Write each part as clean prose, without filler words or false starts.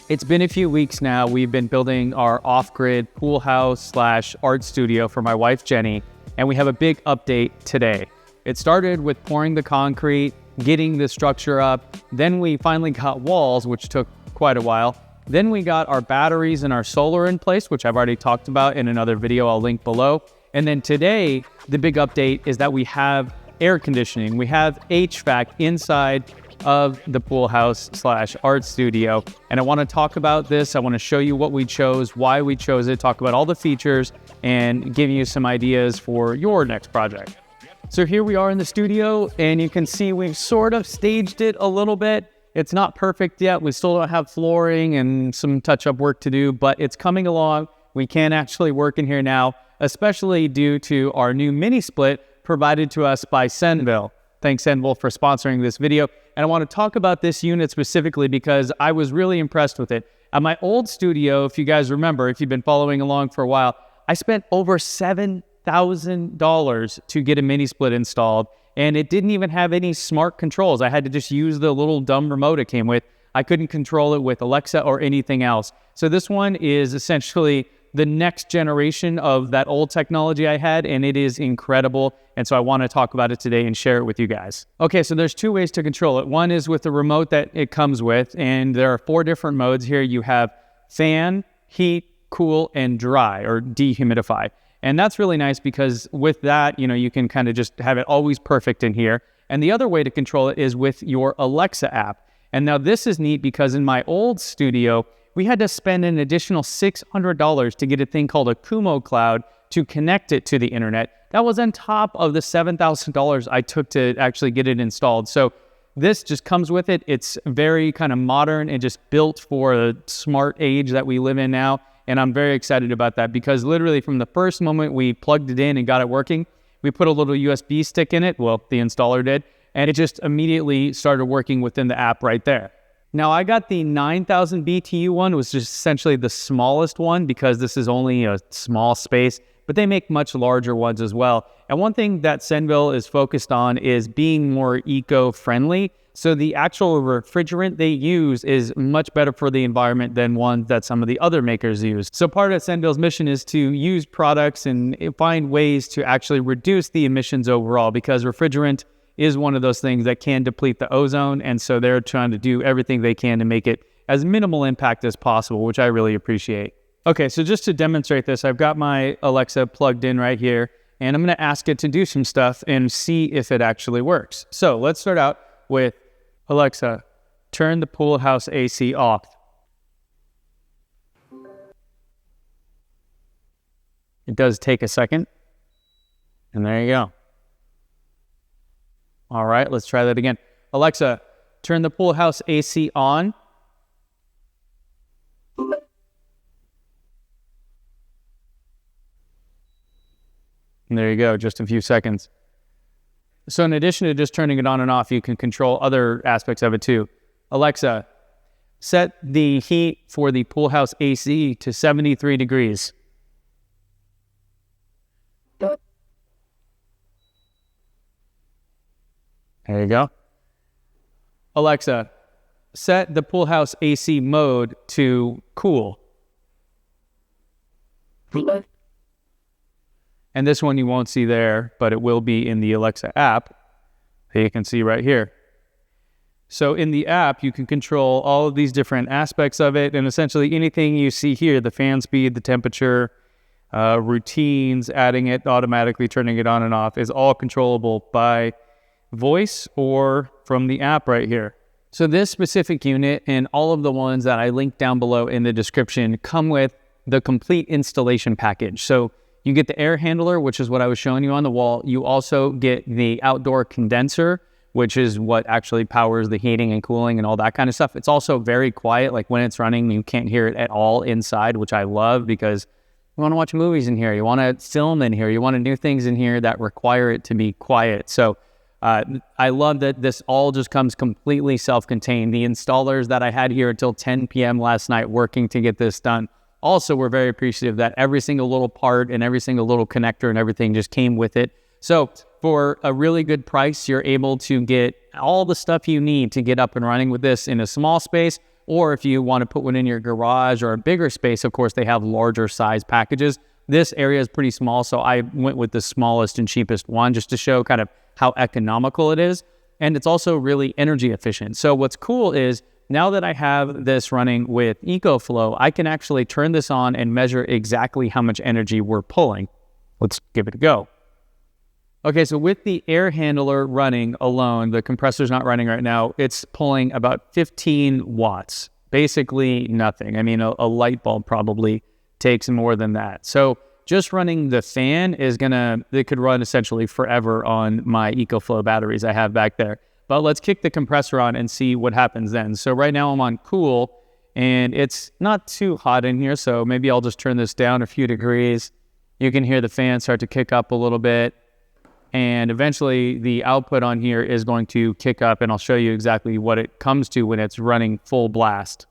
It's been a few weeks now. We've been building our off-grid pool house / art studio for my wife, Jenny, and we have a big update today. It started with pouring the concrete, getting the structure up. Then we finally got walls, which took quite a while. Then we got our batteries and our solar in place, which I've already talked about in another video I'll link below. And then today, the big update is that we have air conditioning. We have HVAC inside of the pool house / art studio. And I want to talk about this. I want to show you what we chose, why we chose it, talk about all the features, and give you some ideas for your next project. So here we are in the studio, and you can see we've sort of staged it a little bit. It's not perfect yet. We still don't have flooring and some touch-up work to do, but it's coming along. We can actually work in here now, especially due to our new mini split provided to us by Senville. Thanks, Senville, for sponsoring this video. And I want to talk about this unit specifically because I was really impressed with it. At my old studio, if you guys remember, if you've been following along for a while, I spent over $7,000 to get a mini split installed, and it didn't even have any smart controls. I had to just use the little dumb remote it came with. I couldn't control it with Alexa or anything else. So this one is essentially the next generation of that old technology I had, and it is incredible. And so I want to talk about it today and share it with you guys. Okay, so there's two ways to control it. One is with the remote that it comes with, and there are 4 different modes here. You have fan, heat, cool, and dry, or dehumidify. And that's really nice because with that, you can kind of just have it always perfect in here. And the other way to control it is with your Alexa app. And now this is neat because in my old studio, we had to spend an additional $600 to get a thing called a Kumo Cloud to connect it to the internet. That was on top of the $7,000 I took to actually get it installed. So this just comes with it. It's very kind of modern and just built for a smart age that we live in now. And I'm very excited about that because literally from the first moment we plugged it in and got it working, we put a little USB stick in it. Well, the installer did. And it just immediately started working within the app right there. Now, I got the 9,000 BTU one, which is essentially the smallest one because this is only a small space, but they make much larger ones as well. And one thing that Senville is focused on is being more eco-friendly. So the actual refrigerant they use is much better for the environment than one that some of the other makers use. So part of Senville's mission is to use products and find ways to actually reduce the emissions overall because refrigerant is one of those things that can deplete the ozone. And so they're trying to do everything they can to make it as minimal impact as possible, which I really appreciate. Okay, so just to demonstrate this, I've got my Alexa plugged in right here, and I'm going to ask it to do some stuff and see if it actually works. So let's start out with Alexa, turn the pool house AC off. It does take a second, and there you go. All right, let's try that again. Alexa, turn the pool house AC on. And there you go, just a few seconds. So in addition to just turning it on and off, you can control other aspects of it too. Alexa, set the heat for the pool house AC to 73 degrees. There you go. Alexa, set the pool house AC mode to cool. And this one you won't see there, but it will be in the Alexa app that you can see right here. So in the app, you can control all of these different aspects of it, and essentially anything you see here, the fan speed, the temperature, routines, adding it, automatically turning it on and off, is all controllable by voice or from the app right here. So this specific unit and all of the ones that I linked down below in the description come with the complete installation package. So you get the air handler, which is what I was showing you on the wall. You also get the outdoor condenser, which is what actually powers the heating and cooling and all that kind of stuff. It's also very quiet. Like when it's running, you can't hear it at all inside, which I love because you want to watch movies in here. You want to film in here. You want to do things in here that require it to be quiet. So I love that this all just comes completely self-contained. The installers that I had here until 10 p.m. last night working to get this done also were very appreciative that every single little part and every single little connector and everything just came with it. So for a really good price, you're able to get all the stuff you need to get up and running with this in a small space Or if you want to put one in your garage or a bigger space, of course, they have larger size packages. This area is pretty small, so I went with the smallest and cheapest one just to show kind of how economical it is. And it's also really energy efficient. So what's cool is now that I have this running with EcoFlow, I can actually turn this on and measure exactly how much energy we're pulling. Let's give it a go. Okay, so with the air handler running alone, the compressor's not running right now, it's pulling about 15 watts. Basically nothing. I mean, a light bulb probably takes more than that. So just running the fan it could run essentially forever on my EcoFlow batteries I have back there. But let's kick the compressor on and see what happens then. So right now I'm on cool, and it's not too hot in here, so maybe I'll just turn this down a few degrees. You can hear the fan start to kick up a little bit, and eventually the output on here is going to kick up, and I'll show you exactly what it comes to when it's running full blast.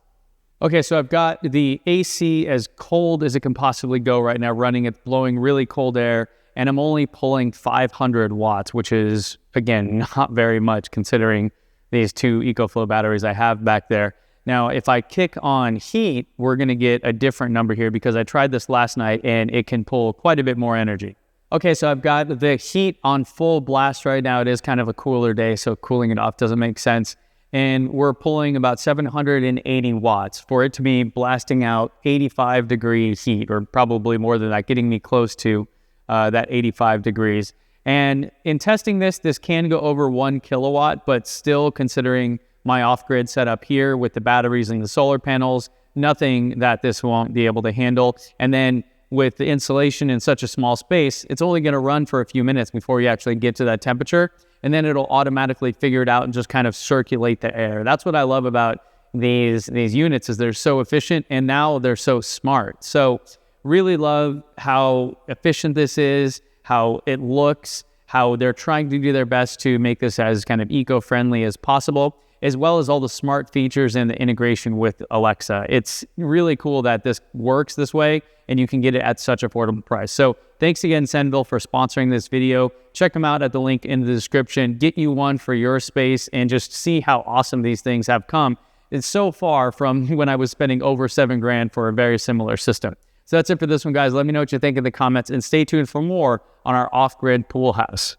Okay, so I've got the AC as cold as it can possibly go right now running. It's blowing really cold air, and I'm only pulling 500 watts, which is, again, not very much considering these two EcoFlow batteries I have back there. Now, if I kick on heat, we're going to get a different number here because I tried this last night and it can pull quite a bit more energy. Okay, so I've got the heat on full blast right now. It is kind of a cooler day, so cooling it off doesn't make sense. And we're pulling about 780 watts for it to be blasting out 85 degree heat, or probably more than that, getting me close to that 85 degrees. And in testing this can go over 1 kilowatt, but still, considering my off-grid setup here with the batteries and the solar panels, nothing that this won't be able to handle. And then with the insulation in such a small space, it's only going to run for a few minutes before you actually get to that temperature. And then it'll automatically figure it out and just kind of circulate the air. That's what I love about these units, is they're so efficient, and now they're so smart. So really love how efficient this is, how it looks, how they're trying to do their best to make this as kind of eco-friendly as possible, as well as all the smart features and the integration with Alexa. It's really cool that this works this way and you can get it at such an affordable price. So thanks again, Senville, for sponsoring this video. Check them out at the link in the description. Get you one for your space and just see how awesome these things have come. It's so far from when I was spending over $7,000 for a very similar system. So that's it for this one, guys. Let me know what you think in the comments, and stay tuned for more on our off-grid pool house.